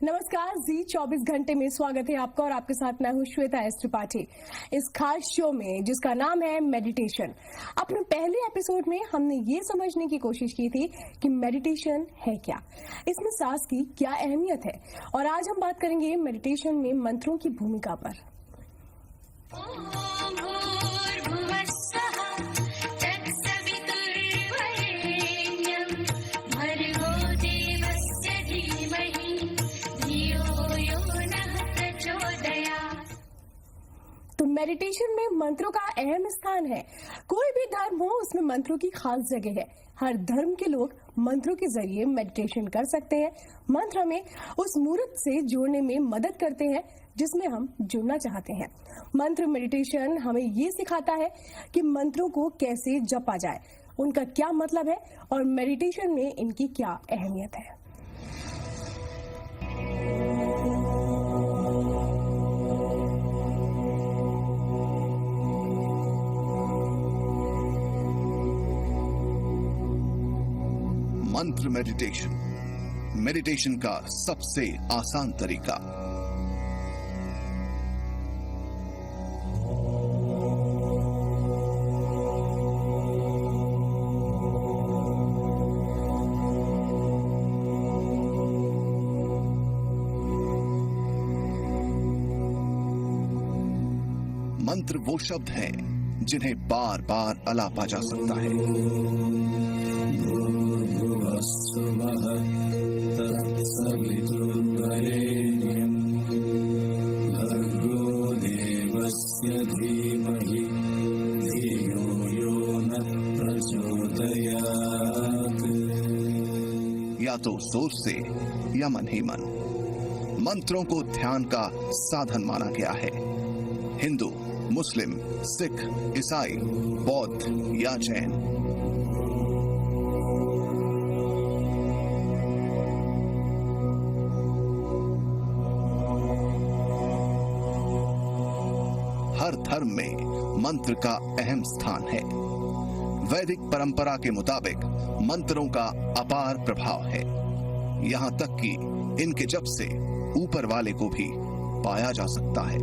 नमस्कार, जी 24 घंटे में स्वागत है आपका और आपके साथ मैं हूं श्वेता एस त्रिपाठी। इस खास शो में जिसका नाम है मेडिटेशन। अपने पहले एपिसोड में हमने ये समझने की कोशिश की थी कि मेडिटेशन है क्या, इसमें सांस की क्या अहमियत है, और आज हम बात करेंगे मेडिटेशन में मंत्रों की भूमिका पर। तो मेडिटेशन में मंत्रों का अहम स्थान है। कोई भी धर्म हो उसमें मंत्रों की खास जगह है। हर धर्म के लोग मंत्रों के जरिए मेडिटेशन कर सकते हैं। मंत्र हमें उस मूर्त से जोड़ने में मदद करते हैं जिसमें हम जुड़ना चाहते हैं। मंत्र मेडिटेशन हमें ये सिखाता है कि मंत्रों को कैसे जपा जाए, उनका क्या मतलब है और मेडिटेशन में इनकी क्या अहमियत है। मंत्र मेडिटेशन का सबसे आसान तरीका। मंत्र वो शब्द हैं जिन्हें बार बार अलापा जा सकता है। या तो जोर से या मन ही मन। मंत्रों को ध्यान का साधन माना गया है। हिंदू, मुस्लिम, सिख, ईसाई, बौद्ध या जैन। हर धर्म में मंत्र का अहम स्थान है। वैदिक परंपरा के मुताबिक मंत्रों का अपार प्रभाव है, यहां तक कि इनके जप से ऊपर वाले को भी पाया जा सकता है।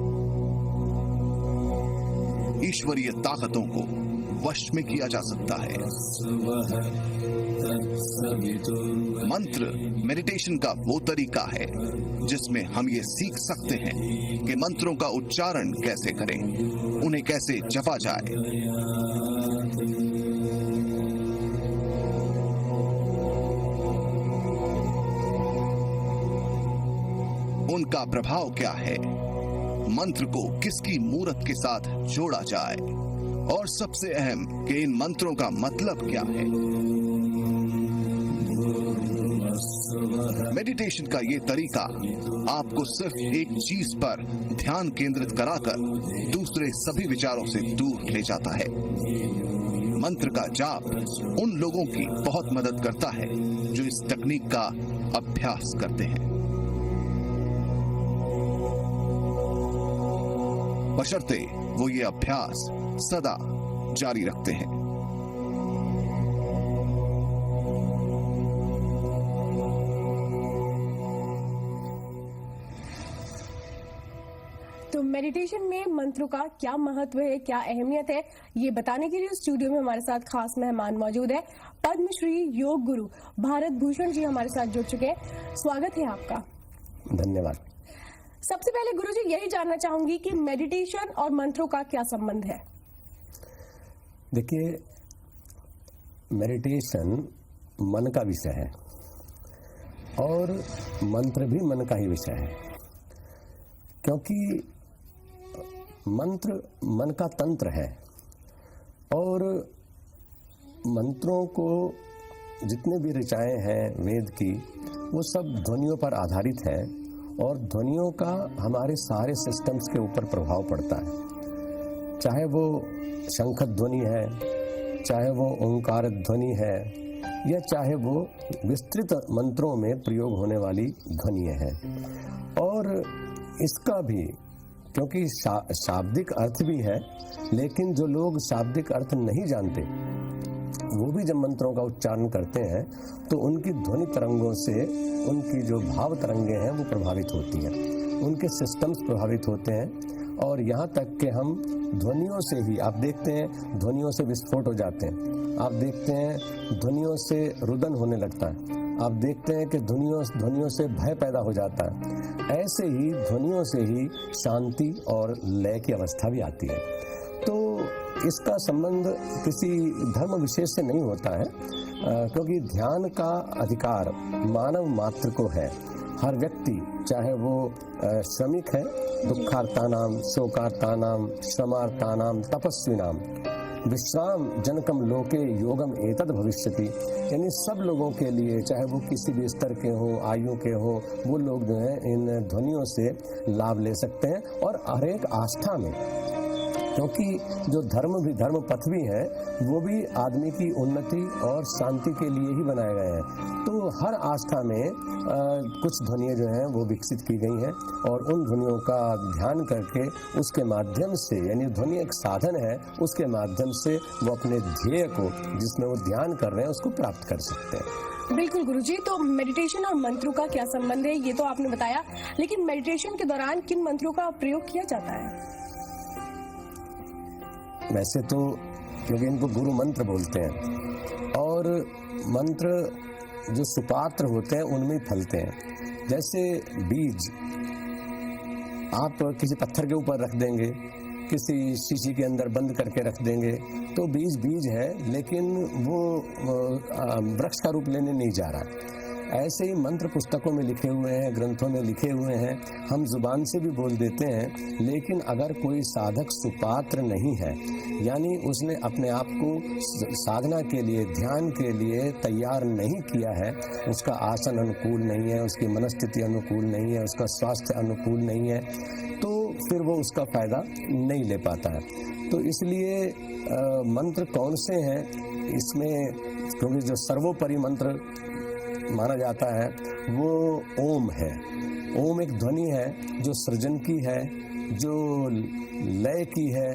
ईश्वरीय ताकतों को वश में किया जा सकता है। मंत्र मेडिटेशन का वो तरीका है जिसमें हम ये सीख सकते हैं कि मंत्रों का उच्चारण कैसे करें, उन्हें कैसे जपा जाए। उनका प्रभाव क्या है, मंत्र को किसकी मूर्त के साथ जोड़ा जाए, और सबसे अहम कि इन मंत्रों का मतलब क्या है। मेडिटेशन का ये तरीका आपको सिर्फ एक चीज पर ध्यान केंद्रित कराकर दूसरे सभी विचारों से दूर ले जाता है। मंत्र का जाप उन लोगों की बहुत मदद करता है जो इस तकनीक का अभ्यास करते हैं, बशर्ते वो ये अभ्यास सदा जारी रखते हैं। तो मेडिटेशन में मंत्रों का क्या महत्व है, क्या अहमियत है, ये बताने के लिए स्टूडियो में हमारे साथ खास मेहमान मौजूद है। पद्मश्री योग गुरु भारत भूषण जी हमारे साथ जुड़ चुके हैं। स्वागत है आपका। धन्यवाद। सबसे पहले गुरुजी यही जानना चाहूंगी कि मेडिटेशन और मंत्रों का क्या संबंध है। देखिए, मेडिटेशन मन का विषय है और मंत्र भी मन का ही विषय है, क्योंकि मंत्र मन का तंत्र है और मंत्रों को जितने भी ऋचाएं हैं वेद की, वो सब ध्वनियों पर आधारित है और ध्वनियों का हमारे सारे सिस्टम्स के ऊपर प्रभाव पड़ता है। चाहे वो शंख ध्वनि है, चाहे वो ओंकार ध्वनि है, या चाहे वो विस्तृत मंत्रों में प्रयोग होने वाली ध्वनियाँ हैं। और इसका भी क्योंकि शाब्दिक अर्थ भी है, लेकिन जो लोग शाब्दिक अर्थ नहीं जानते वो भी जब मंत्रों का उच्चारण करते हैं तो उनकी ध्वनि तरंगों से उनकी जो भाव तरंगे हैं वो प्रभावित होती हैं, उनके सिस्टम्स प्रभावित होते हैं। और यहाँ तक कि हम ध्वनियों से ही, आप देखते हैं ध्वनियों से विस्फोट हो जाते हैं, आप देखते हैं ध्वनियों से रुदन होने लगता है, आप देखते हैं कि ध्वनियों से भय पैदा हो जाता है। ऐसे ही ध्वनियों से ही शांति और लय की अवस्था भी आती है। तो इसका संबंध किसी धर्म विशेष से नहीं होता है, क्योंकि ध्यान का अधिकार मानव मात्र को है। हर व्यक्ति, चाहे वो श्रमिक है, दुखार्तानाम शोकार्तानाम श्रमार्तानाम तपस्विनाम विश्राम जनकम लोके योगम एतद भविष्यति, यानी सब लोगों के लिए, चाहे वो किसी भी स्तर के हो, आयु के हो, वो लोग जो है इन ध्वनियों से लाभ ले सकते हैं। और हर एक आस्था में, क्योंकि जो धर्म पथ भी है वो भी आदमी की उन्नति और शांति के लिए ही बनाए गए हैं। तो हर आस्था में कुछ ध्वनियाँ जो हैं वो विकसित की गई हैं और उन ध्वनियों का ध्यान करके उसके माध्यम से, यानी ध्वनि एक साधन है, उसके माध्यम से वो अपने ध्येय को, जिसमें वो ध्यान कर रहे हैं, उसको प्राप्त कर सकते हैं। बिल्कुल गुरुजी, तो मेडिटेशन और मंत्रों का क्या संबंध है ये तो आपने बताया, लेकिन मेडिटेशन के दौरान किन मंत्रों का प्रयोग किया जाता है? वैसे तो क्योंकि इनको गुरु मंत्र बोलते हैं और मंत्र जो सुपात्र होते हैं उनमें फलते हैं। जैसे बीज आप किसी पत्थर के ऊपर रख देंगे, किसी शीशी के अंदर बंद करके रख देंगे तो बीज है, लेकिन वो वृक्ष का रूप लेने नहीं जा रहा। ऐसे ही मंत्र पुस्तकों में लिखे हुए हैं, ग्रंथों में लिखे हुए हैं, हम जुबान से भी बोल देते हैं, लेकिन अगर कोई साधक सुपात्र नहीं है, यानी उसने अपने आप को साधना के लिए, ध्यान के लिए तैयार नहीं किया है, उसका आसन अनुकूल नहीं है, उसकी मनस्थिति अनुकूल नहीं है, उसका स्वास्थ्य अनुकूल नहीं है, तो फिर वो उसका फायदा नहीं ले पाता है। तो इसलिए मंत्र कौन से हैं इसमें, क्योंकि जो सर्वोपरि मंत्र माना जाता है वो ओम है। ओम एक ध्वनि है जो सृजन की है, जो लय की है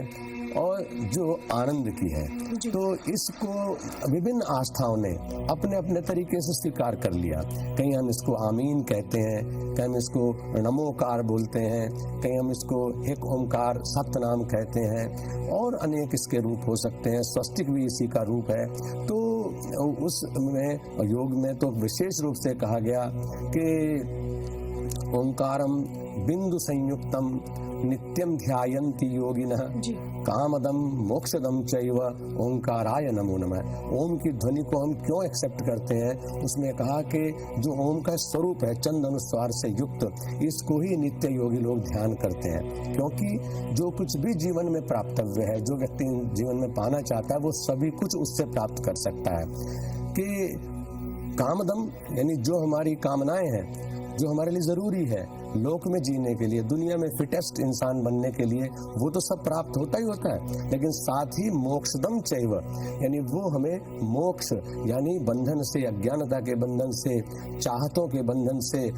और जो आनंद की है। तो इसको विभिन्न आस्थाओं ने अपने अपने तरीके से स्वीकार कर लिया। कहीं हम इसको आमीन कहते हैं, कहीं हम इसको नमोकार बोलते हैं, कहीं हम इसको एक ओंकार सप्तनाम कहते हैं और अनेक इसके रूप हो सकते हैं। स्वस्तिक भी इसी का रूप है। तो उसमें योग में तो विशेष रूप से कहा गया कि ओंकारम बिंदु संयुक्तम नित्यम ध्यायन्ति योगिनः कामदम मोक्षदम चैव ओंकाराय नमो नमः। ओम की ध्वनि को हम क्यों एक्सेप्ट करते हैं, उसमें कहा कि जो ओम का स्वरूप है चंद अनुस्वार से युक्त, इसको ही नित्य योगी लोग ध्यान करते हैं। क्योंकि जो कुछ भी जीवन में प्राप्तव्य है, जो व्यक्ति जीवन में पाना चाहता है, वो सभी कुछ उससे प्राप्त कर सकता है। कि कामदम यानी जो हमारी कामनाएं हैं, जो हमारे लिए जरूरी है लोक में जीने के लिए, दुनिया में फिटेस्ट इंसान बनने के लिए, वो तो सब प्राप्त होता ही होता है, लेकिन साथ ही मोक्षदम चैव, यानी वो हमें मोक्ष यानी बंधन से, अज्ञानता के बंधन से, चाहतों के बंधन से,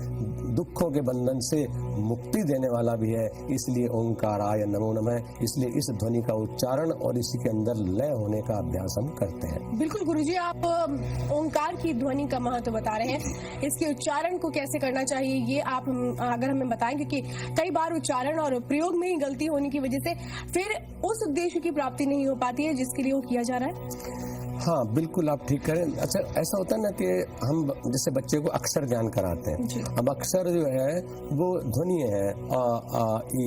दुखों के बंधन से मुक्ति देने वाला भी है। इसलिए ओंकाराय नमो नमः, इसलिए इस ध्वनि का उच्चारण और इसी के अंदर लय होने का अभ्यास हम करते हैं। बिल्कुल गुरुजी, आप ओंकार की ध्वनि का महत्व बता रहे हैं, इसके उच्चारण को कैसे करना चाहिए ये आप अगर हमें बताएं, क्योंकि कई बार उच्चारण और प्रयोग में ही गलती होने की वजह से फिर उस उद्देश्य की प्राप्ति नहीं हो पाती है जिसके लिए वो किया जा रहा है। हाँ बिल्कुल, आप ठीक करें। अच्छा, ऐसा होता है ना कि हम जैसे बच्चे को अक्षर ज्ञान कराते हैं। अब अक्षर जो है वो ध्वनि है, आ ई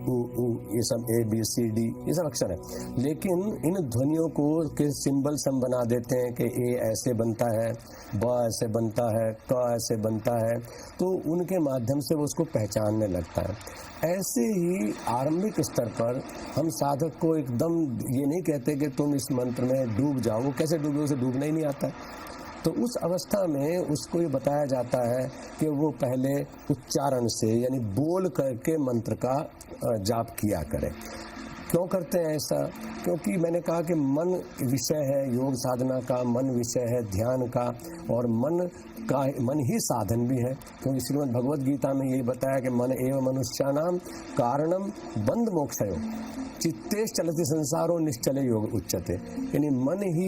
उ ऊ, ये सब ए बी सी डी, ये सब अक्षर है। लेकिन इन ध्वनियों को के सिंबल्स हम बना देते हैं कि ए ऐसे बनता है, ब ऐसे बनता है, क ऐसे बनता है, तो उनके माध्यम से वो उसको पहचानने लगता है। ऐसे ही आरंभिक स्तर पर हम साधक को एकदम ये नहीं कहते कि तुम इस मंत्र में डूब जाओ, वो कैसे डूबे, उसे डूबना ही नहीं आता। तो उस अवस्था में उसको ये बताया जाता है कि वो पहले उच्चारण से यानी बोल करके मंत्र का जाप किया करे। क्यों करते हैं ऐसा? क्योंकि मैंने कहा कि मन विषय है योग साधना का, मन विषय है ध्यान का, और मन का मन ही साधन भी है, क्योंकि श्रीमद् भगवद गीता में यही बताया कि मन एव मनुष्याणाम कारणम बंध मोक्षयो चित्तेश चलति संसारो निश्चले योग उच्चते। यानी मन ही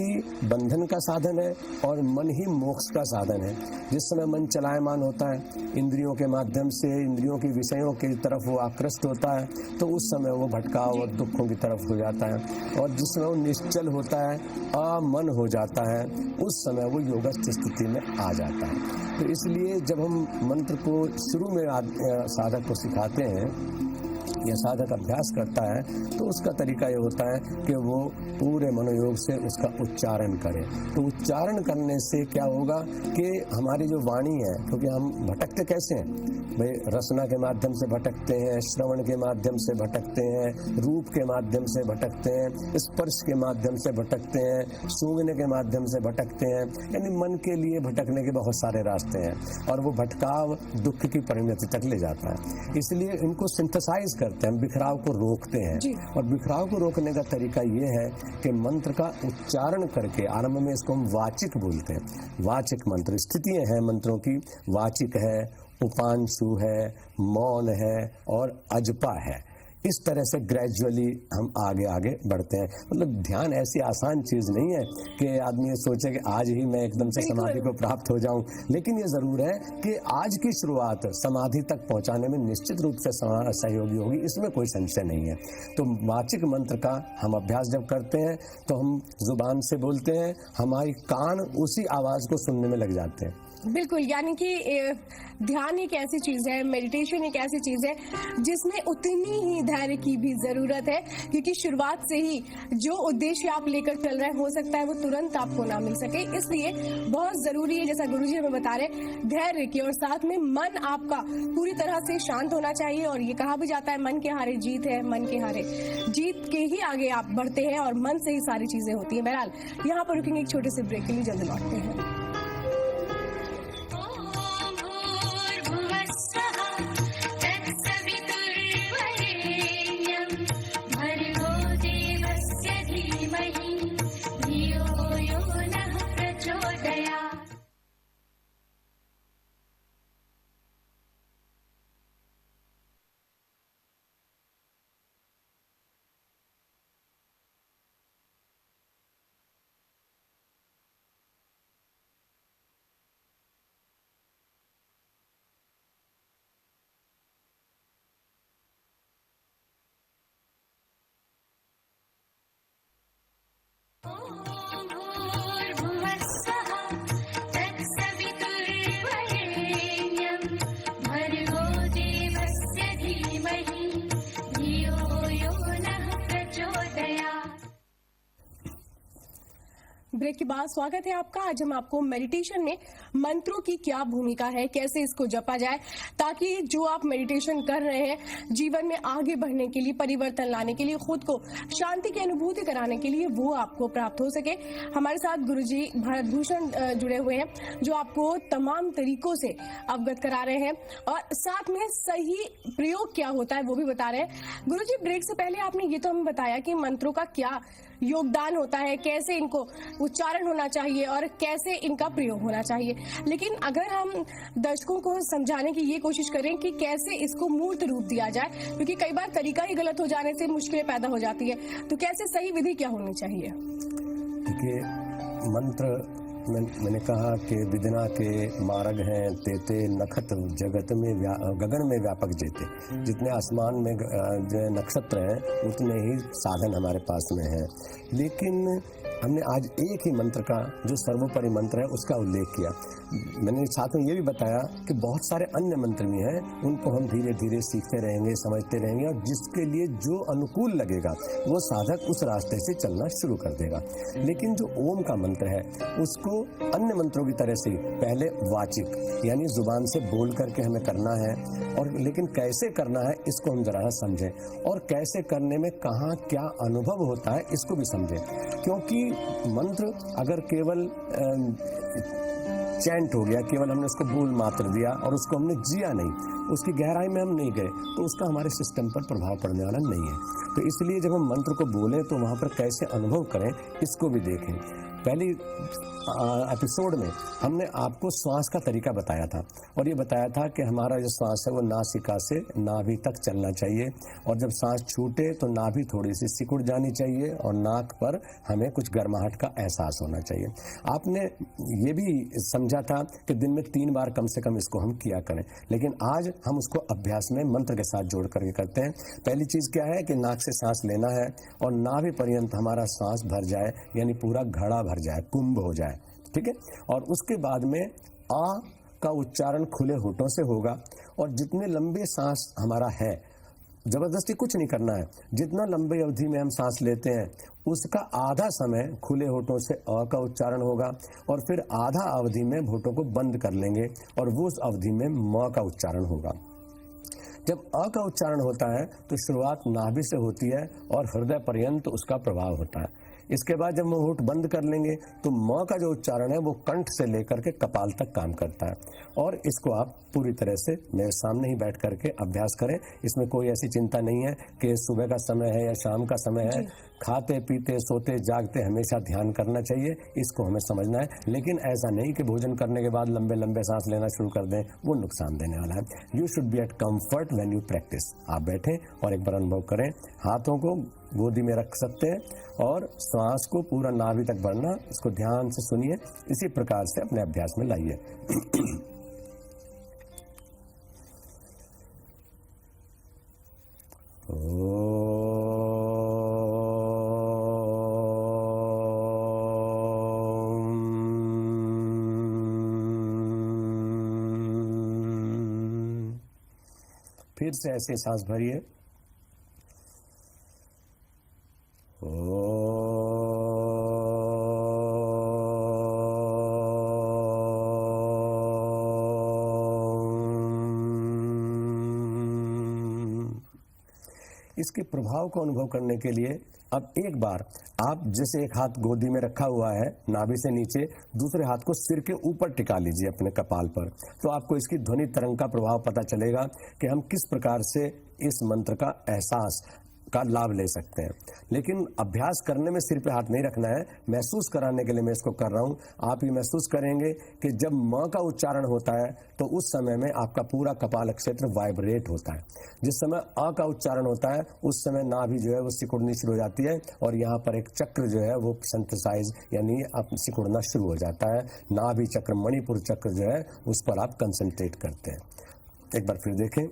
बंधन का साधन है और मन ही मोक्ष का साधन है। जिस समय मन चलायमान होता है, इंद्रियों के माध्यम से इंद्रियों के विषयों की तरफ वो आकृष्ट होता है, तो उस समय वो भटकाव और दुखों की तरफ हो जाता है। और जिस समय वो निश्चल होता है, अमन हो जाता है, उस समय वो योगस्थ स्थिति में आ जाता है। तो इसलिए जब हम मंत्र को शुरू में साधक को सिखाते हैं या साधक अभ्यास करता है, तो उसका तरीका ये होता है कि वो पूरे मनोयोग से उसका उच्चारण करे। तो उच्चारण करने से क्या होगा कि हमारी जो वाणी है, क्योंकि हम भटकते कैसे हैं भाई, रसना के माध्यम से भटकते हैं, श्रवण के माध्यम से भटकते हैं, रूप के माध्यम से भटकते हैं, स्पर्श के माध्यम से भटकते हैं, सूंघने के माध्यम से भटकते हैं। यानी मन के लिए भटकने के बहुत सारे रास्ते हैं और वो भटकाव दुख की परिणति तक ले जाता है। इसलिए इनको सिंथेसाइज करते हैं, बिखराव को रोकते हैं। और बिखराव को रोकने का तरीका ये है कि मंत्र का उच्चारण करके, आरंभ में इसको हम वाचिक बोलते हैं, वाचिक मंत्र, स्थितियां हैं मंत्रों की, वाचिक है, उपांशु है, मौन है और अजपा है। इस तरह से ग्रेजुअली हम आगे आगे बढ़ते हैं। मतलब ध्यान ऐसी आसान चीज नहीं है कि आदमी ये सोचे कि आज ही मैं एकदम से समाधि को प्राप्त हो जाऊं, लेकिन ये जरूर है कि आज की शुरुआत समाधि तक पहुंचाने में निश्चित रूप से सहयोगी होगी, इसमें कोई संशय नहीं है। तो वाचिक मंत्र का हम अभ्यास जब करते हैं तो हम जुबान से बोलते हैं, हमारी कान उसी आवाज को सुनने में लग जाते हैं। बिल्कुल, यानी कि ध्यान एक ऐसी चीज है, मेडिटेशन एक ऐसी चीज है जिसमें उतनी ही धैर्य की भी जरूरत है, क्योंकि शुरुआत से ही जो उद्देश्य आप लेकर चल रहे हैं, हो सकता है वो तुरंत आपको ना मिल सके। इसलिए बहुत जरूरी है, जैसा गुरुजी हमें बता रहे, धैर्य की, और साथ में मन आपका पूरी तरह से शांत होना चाहिए। और ये कहा भी जाता है, मन के हारे जीत है, मन के हारे जीत के ही आगे आप बढ़ते हैं और मन से ही सारी चीजें होती है। बहरहाल यहाँ पर रुकेंगे एक छोटे से ब्रेक के लिए, जल्दी लौटते हैं। ब्रेक के बाद स्वागत है आपका। आज हम आपको मेडिटेशन में मंत्रों की क्या भूमिका है, कैसे इसको जपा जाए, ताकि जो आप मेडिटेशन कर रहे हैं जीवन में आगे बढ़ने के लिए, परिवर्तन लाने के लिए, खुद को शांति की अनुभूति कराने के लिए वो आपको प्राप्त हो सके। हमारे साथ गुरुजी भारत भूषण जुड़े हुए हैं, जो आपको तमाम तरीकों से अवगत करा रहे हैं और साथ में सही प्रयोग क्या होता है वो भी बता रहे हैं। गुरुजी, ब्रेक से पहले आपने ये तो हमें बताया कि मंत्रों का क्या योगदान होता है, कैसे इनको उच्चारण होना चाहिए और कैसे इनका प्रयोग होना चाहिए, लेकिन अगर हम दर्शकों को समझाने की ये कोशिश करें कि कैसे इसको मूर्त रूप दिया जाए, क्योंकि कई बार तरीका ही गलत हो जाने से मुश्किलें पैदा हो जाती है, तो कैसे सही विधि क्या होनी चाहिए? देखिए, मंत्र मैंने कहा कि विदना के मार्ग हैं तेते नखत जगत में गगन में व्यापक जेते। जितने आसमान में जो नक्षत्र हैं उतने ही साधन हमारे पास में हैं, लेकिन हमने आज एक ही मंत्र का, जो सर्वोपरि मंत्र है, उसका उल्लेख किया। मैंने साथ में ये भी बताया कि बहुत सारे अन्य मंत्र भी हैं, उनको हम धीरे धीरे सीखते रहेंगे, समझते रहेंगे, और जिसके लिए जो अनुकूल लगेगा वो साधक उस रास्ते से चलना शुरू कर देगा। लेकिन जो ओम का मंत्र है उसको अन्य मंत्रों की तरह से पहले वाचिक यानी जुबान से बोल करके हमें करना है, और लेकिन कैसे करना है इसको हम जरा समझें, और कैसे करने में कहाँ क्या अनुभव होता है इसको भी समझें। क्योंकि मंत्र अगर केवल चैंट हो गया, केवल हमने उसको बोल मात्र दिया और उसको हमने जिया नहीं, उसकी गहराई में हम नहीं गए, तो उसका हमारे सिस्टम पर प्रभाव पड़ने वाला नहीं है। तो इसलिए जब हम मंत्र को बोलें तो वहाँ पर कैसे अनुभव करें इसको भी देखें। पहली एपिसोड में हमने आपको श्वास का तरीका बताया था और ये बताया था कि हमारा जो श्वास है वो नासिका से नाभि तक चलना चाहिए और जब सांस छूटे तो नाभि थोड़ी सी सिकुड़ जानी चाहिए और नाक पर हमें कुछ गर्माहट का एहसास होना चाहिए। आपने ये भी समझा था कि दिन में 3 बार कम से कम इसको हम किया करें, लेकिन आज हम उसको अभ्यास में मंत्र के साथ जोड़ करके करते हैं। पहली चीज क्या है कि नाक से सांस लेना है और नाभि पर्यंत हमारा सांस भर जाए, यानी पूरा घड़ा भर जाए, कुंभ हो जाए, ठीक है। और उसके बाद में आ का उच्चारण खुले होठों से होगा और जितने लंबे सांस हमारा है, जबरदस्ती कुछ नहीं करना है, जितना लंबी अवधि में हम सांस लेते हैं उसका आधा समय खुले होठों से अ का उच्चारण होगा और फिर आधा अवधि में होठों को बंद कर लेंगे और वो उस अवधि में म का उच्चारण होगा। जब अ का उच्चारण होता है तो शुरुआत नाभि से होती है और हृदय पर्यंत उसका प्रभाव होता है। इसके बाद जब हम होठ बंद कर लेंगे तो म का जो उच्चारण है वो कंठ से लेकर के कपाल तक काम करता है और इसको आप पूरी तरह से मेरे सामने ही बैठ करके अभ्यास करें। इसमें कोई ऐसी चिंता नहीं है कि सुबह का समय है या शाम का समय है। खाते पीते सोते जागते हमेशा ध्यान करना चाहिए, इसको हमें समझना है, लेकिन ऐसा नहीं कि भोजन करने के बाद लंबे लंबे सांस लेना शुरू कर दें, वो नुकसान देने वाला है। You should be at comfort when you practice. आप बैठें और एक बार अनुभव करें, हाथों को गोदी में रख सकते हैं और श्वास को पूरा नाभि तक बढ़ना, इसको ध्यान से सुनिए, इसी प्रकार से अपने अभ्यास में लाइए। फिर से ऐसे सांस भरिए। इसके प्रभाव को अनुभव करने के लिए अब एक बार आप जैसे एक हाथ गोदी में रखा हुआ है नाभि से नीचे, दूसरे हाथ को सिर के ऊपर टिका लीजिए अपने कपाल पर, तो आपको इसकी ध्वनि तरंग का प्रभाव पता चलेगा कि हम किस प्रकार से इस मंत्र का एहसास का लाभ ले सकते हैं। लेकिन अभ्यास करने में सिर पे हाथ नहीं रखना है, महसूस कराने के लिए मैं इसको कर रहा हूं। आप ये महसूस करेंगे कि जब म का उच्चारण होता है तो उस समय में आपका पूरा कपाल क्षेत्र वाइब्रेट होता है। जिस समय अ का उच्चारण होता है उस समय नाभि जो है वो सिकुड़नी शुरू हो जाती है और यहाँ पर एक चक्र जो है वो सिंथेसाइज यानी सिकुड़ना शुरू हो जाता है। नाभि चक्र, मणिपुर चक्र जो है उस पर आप कंसंट्रेट करते हैं। एक बार फिर देखें।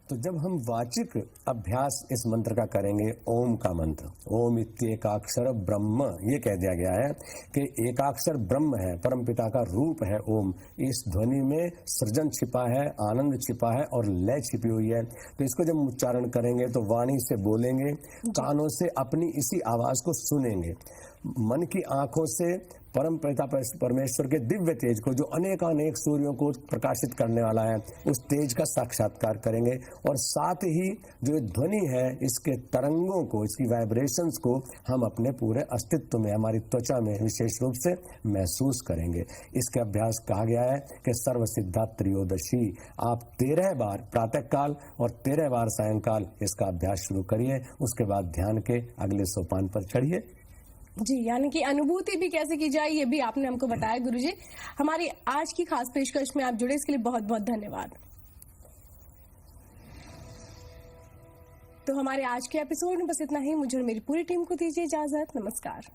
तो जब हम वाचिक अभ्यास इस मंत्र का करेंगे, ओम का मंत्र, ओम इत्येकाक्षर ब्रह्म, ये कह दिया गया है कि एकाक्षर ब्रह्म है, परमपिता का रूप है ओम। इस ध्वनि में सृजन छिपा है, आनंद छिपा है और लय छिपी हुई है। तो इसको जब उच्चारण करेंगे तो वाणी से बोलेंगे, कानों से अपनी इसी आवाज को सुनेंगे, मन की आंखों से परम पिता परमेश्वर के दिव्य तेज को, जो अनेकानेक सूर्यों को प्रकाशित करने वाला है, उस तेज का साक्षात्कार करेंगे और साथ ही जो ध्वनि है इसके तरंगों को, इसकी वाइब्रेशंस को हम अपने पूरे अस्तित्व में, हमारी त्वचा में विशेष रूप से महसूस करेंगे। इसके अभ्यास कहा गया है कि सर्व सिद्धा त्रयोदशी। आप 13 बार प्रातःकाल और 13 बार सायंकाल इसका अभ्यास शुरू करिए। उसके बाद ध्यान के अगले सोपान पर चढ़िए। जी, यानी कि अनुभूति भी कैसे की जाए ये भी आपने हमको बताया गुरुजी। हमारी आज की खास पेशकश में आप जुड़े, इसके लिए बहुत बहुत धन्यवाद। तो हमारे आज के एपिसोड में बस इतना ही। मुझे और मेरी पूरी टीम को दीजिए इजाजत। नमस्कार।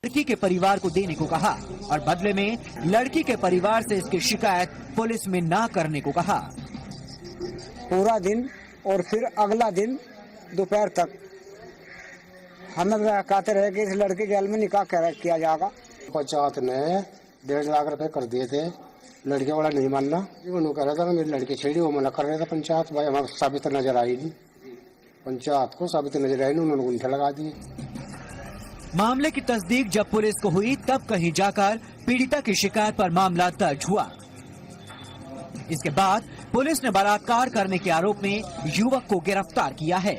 लड़की के परिवार को देने को कहा और बदले में लड़की के परिवार से इसकी शिकायत पुलिस में ना करने को कहा। पूरा दिन और फिर अगला दिन दोपहर तक हमें कहते रहे कि इस लड़के जेल में निकाह किया जाएगा। पंचायत ने 1.5 लाख रुपए कर दिए थे, लड़के वाला नहीं मानना। उन्होंने कह रहा था मेरी लड़की छेड़ी, वो मना कर रहे थे पंचायत। भाई हमारे साबित नजर आई नहीं, पंचायत को साबित नजर आई नहीं, उन्होंने गुंठे लगा दिए। मामले की तस्दीक जब पुलिस को हुई तब कहीं जाकर पीड़िता की शिकायत पर मामला दर्ज हुआ। इसके बाद पुलिस ने बलात्कार करने के आरोप में युवक को गिरफ्तार किया है।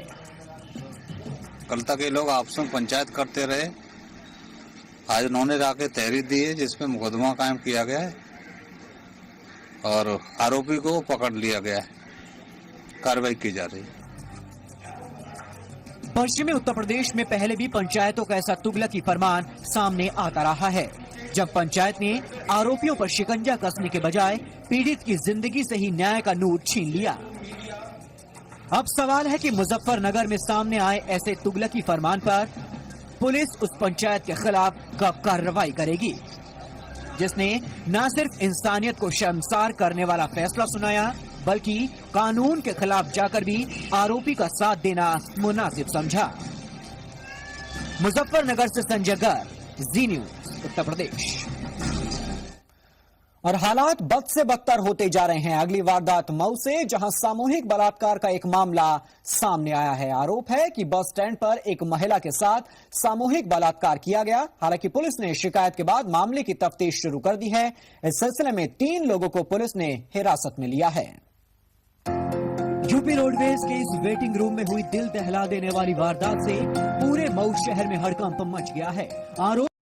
कल तक ये लोग आपस में पंचायत करते रहे। आज उन्होंने जाके तहरीर दी है जिसमें मुकदमा कायम किया गया है और आरोपी को पकड़ लिया गया है, कार्रवाई की जा रही है। पश्चिमी उत्तर प्रदेश में पहले भी पंचायतों का ऐसा तुगलकी फरमान सामने आता रहा है, जब पंचायत ने आरोपियों पर शिकंजा कसने के बजाय पीड़ित की जिंदगी से ही न्याय का नूर छीन लिया। अब सवाल है कि मुजफ्फरनगर में सामने आए ऐसे तुगलकी फरमान पर पुलिस उस पंचायत के खिलाफ कब कार्रवाई करेगी, जिसने न सिर्फ इंसानियत को शर्मसार करने वाला फैसला सुनाया, बल्कि कानून के खिलाफ जाकर भी आरोपी का साथ देना मुनासिब समझा। मुजफ्फरनगर से संजय गर्ग, जी न्यूज, उत्तर प्रदेश। और हालात बद से बदतर होते जा रहे हैं। अगली वारदात मऊ से, जहां सामूहिक बलात्कार का एक मामला सामने आया है। आरोप है कि बस स्टैंड पर एक महिला के साथ सामूहिक बलात्कार किया गया। हालांकि पुलिस ने शिकायत के बाद मामले की तफ्तीश शुरू कर दी है। इस सिलसिले में 3 लोगों को पुलिस ने हिरासत में लिया है। यूपी रोडवेज के इस वेटिंग रूम में हुई दिल दहला देने वाली वारदात से पूरे मऊ शहर में हड़कंप मच गया है। आरोप